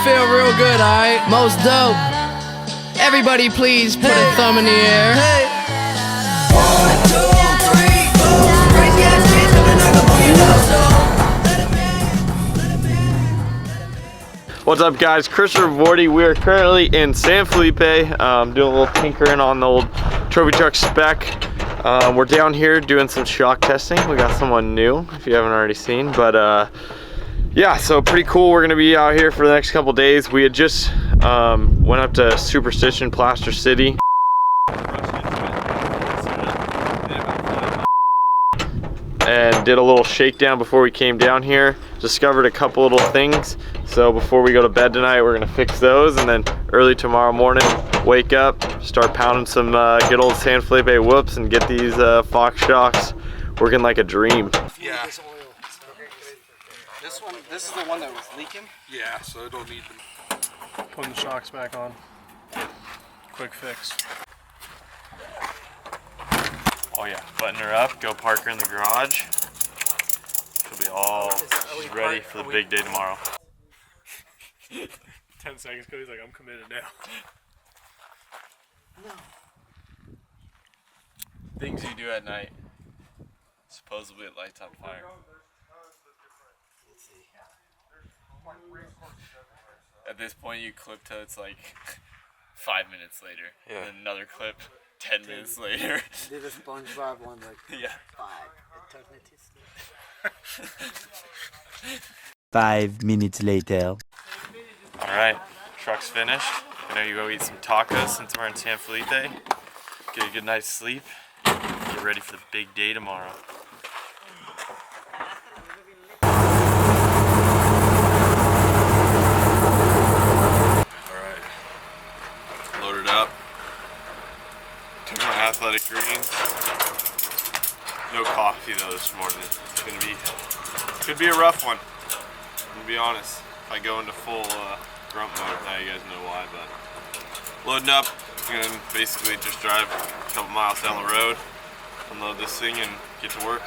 feel real good, alright? Most dope. Everybody please put a thumb in the air. Hey. 1, 2, 3, 4. Crazy ass kids coming like a boogie house. What's up, guys? Chris Polvoorde. We are currently in San Felipe, doing a little tinkering on the old trophy truck Spec. We're down here doing some shock testing. We got someone new, if you haven't already seen, but yeah, so pretty cool. We're gonna be out here for the next couple days. We had just went up to Superstition, Plaster City. And did a little shakedown before we came down here. Discovered a couple little things. So before we go to bed tonight, we're gonna fix those, and then early tomorrow morning, wake up, start pounding some good old San Felipe whoops and get these Fox shocks working like a dream. Yeah. This is the one that was leaking? Yeah, so it'll need them. Putting the shocks back on. Quick fix. Oh yeah, button her up, go park her in the garage. She'll be all ready for the big day tomorrow. 10 seconds, Cody's like, I'm committed now. No. Things you do at night. Supposedly it lights on fire. At this point you clip till it's like 5 minutes later. Yeah. And then another clip 10 minutes later. Did a SpongeBob one like yeah. 5 eternities. 5 minutes later. Alright, truck's finished. I know you go eat some tacos since we're in San Felipe. Get a good night's sleep. Get ready for the big day tomorrow. Alright, loaded up. Took my athletic greens. No coffee though this morning. It's could be a rough one. I'm gonna be honest. If I go into full grunt mode, now you guys know why, but loading up, and basically just drive a couple miles down the road, unload this thing and get to work.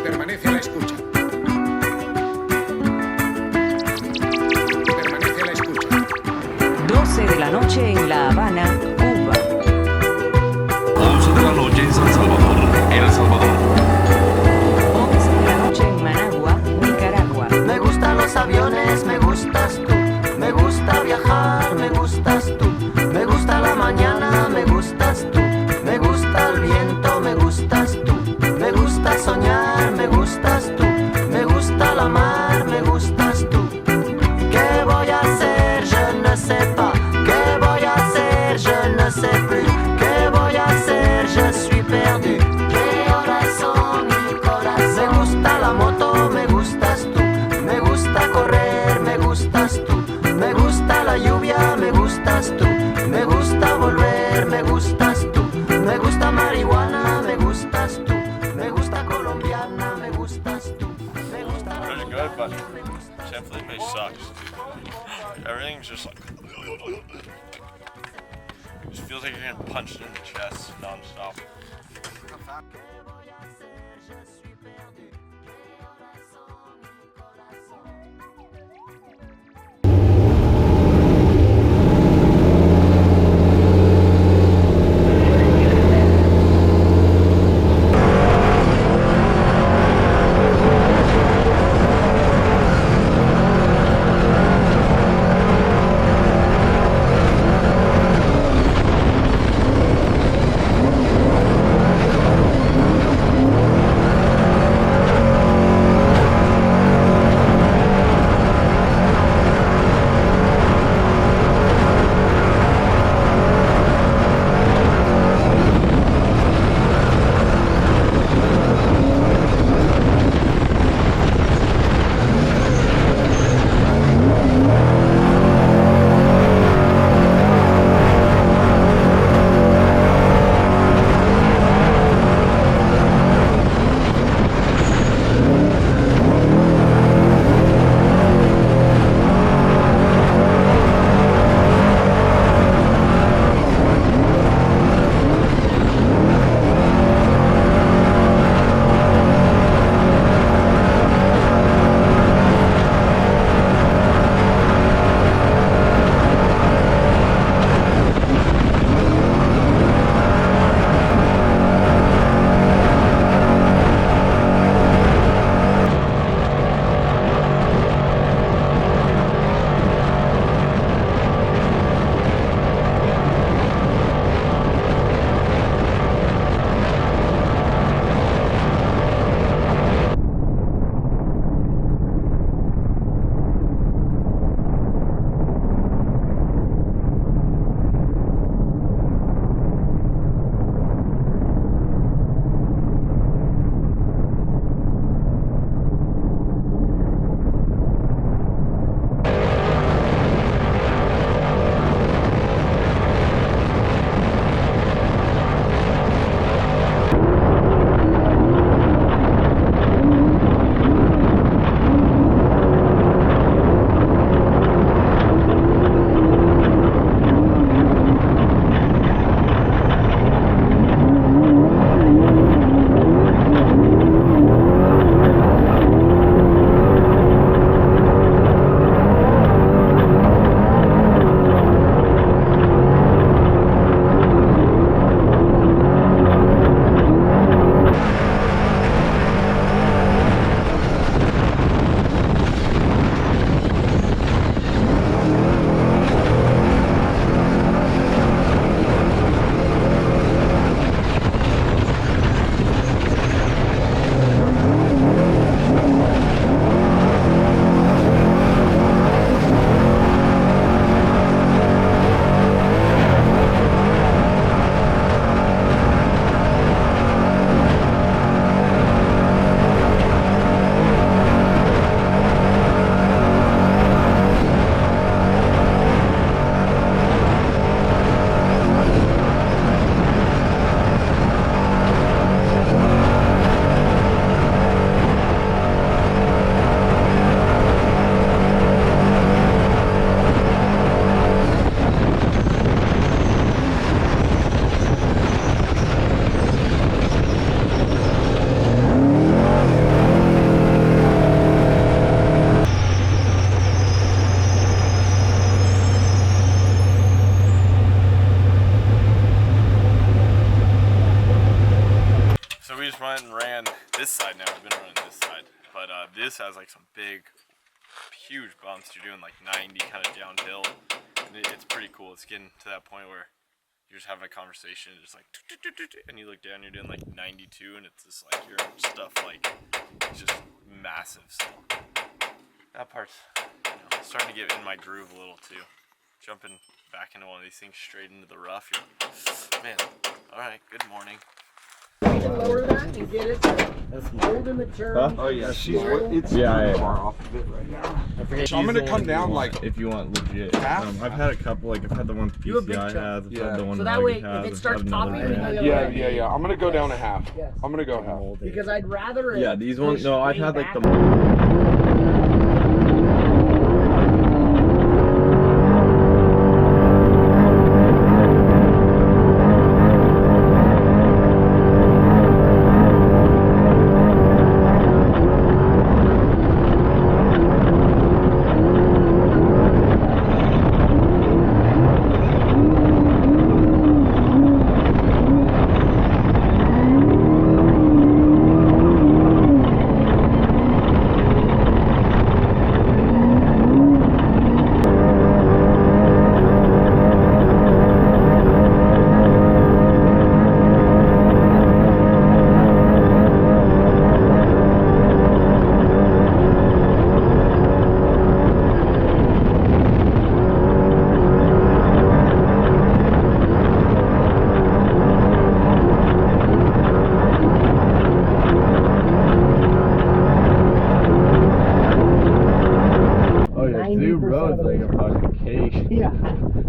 Permanece a la escucha. Permanece a la escucha. 12 de la noche en La Habana, Cuba. 11 de la noche en San Salvador, El Salvador. 11 de la noche en Managua, Nicaragua. Me gustan los aviones, me gustas tú. Me gusta viajar, me gustas tú. Me gusta la mañana, me gustas tú. Me gusta el viento, me gustas tú. Me gusta soñar, me gustas tú. Me gusta la mar, me gustas tú. ¿Qué voy a hacer? Je ne sais pas. ¿Qué voy a hacer? Je ne sais plus. ¿Qué voy a hacer? Je suis perdu. ¿Qué horas son, mi corazón? Me gusta la moto, me gustas tú. Me gusta correr, me gustas tú. Me gusta la lluvia, me gustas tú. Me gusta volver, me gustas tú. Me gusta marihuana, me gustas tú. Me gusta colombiana, me gustas tú. Me gusta la Pretty good, but San Felipe sucks. Everything's just like... It just feels like you're getting punched in the chest non-stop. this side now. I've been running this side, but this has like some big, huge bumps. You're doing like 90 kind of downhill, and it's pretty cool. It's getting to that point where you're just having a conversation, just like, and you look down, you're doing like 92, and it's just like your stuff like it's just massive. So that part's starting to get in my groove a little too. Jumping back into one of these things straight into the rough. You're like, man, all right, good morning. You can lower that and get it old and mature. Huh? Oh yeah, it's far off of it right now. So I'm gonna come down like if you want legit. half. I've had a couple, like I've had the one PCI has, I've had the one so that way, has, if it starts popping, Yeah. I'm gonna go down a half. Yes. I'm gonna go half. Because I'd rather. Yeah, these ones. No, I've had like the.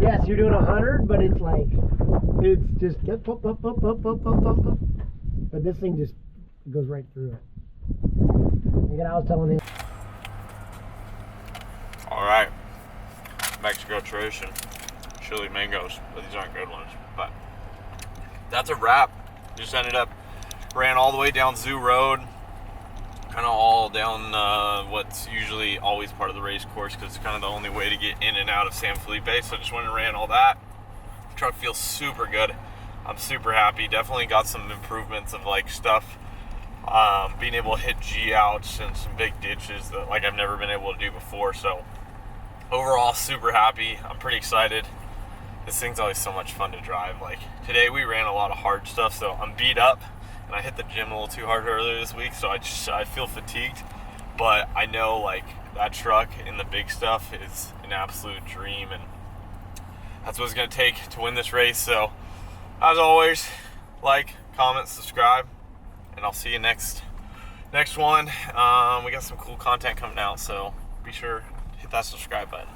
Yes, you're doing 100, but it's like, it's just up. But this thing just goes right through it. Again, I was telling him. All right, Mexico tradition, chili mangoes, but these aren't good ones. But that's a wrap. Just ran all the way down Zoo Road, kind of all down what's usually always part of the race course because it's kind of the only way to get in and out of San Felipe. So I just went and ran all that. The truck feels super good. I'm super happy. Definitely got some improvements of like stuff, being able to hit G outs and some big ditches that like I've never been able to do before. So overall, super happy. I'm pretty excited. This thing's always so much fun to drive. Like today we ran a lot of hard stuff, so I'm beat up. And I hit the gym a little too hard earlier this week, so I feel fatigued. But I know like that truck in the big stuff is an absolute dream, and that's what it's gonna take to win this race. So as always, like, comment, subscribe, and I'll see you next one. We got some cool content coming out, so be sure to hit that subscribe button.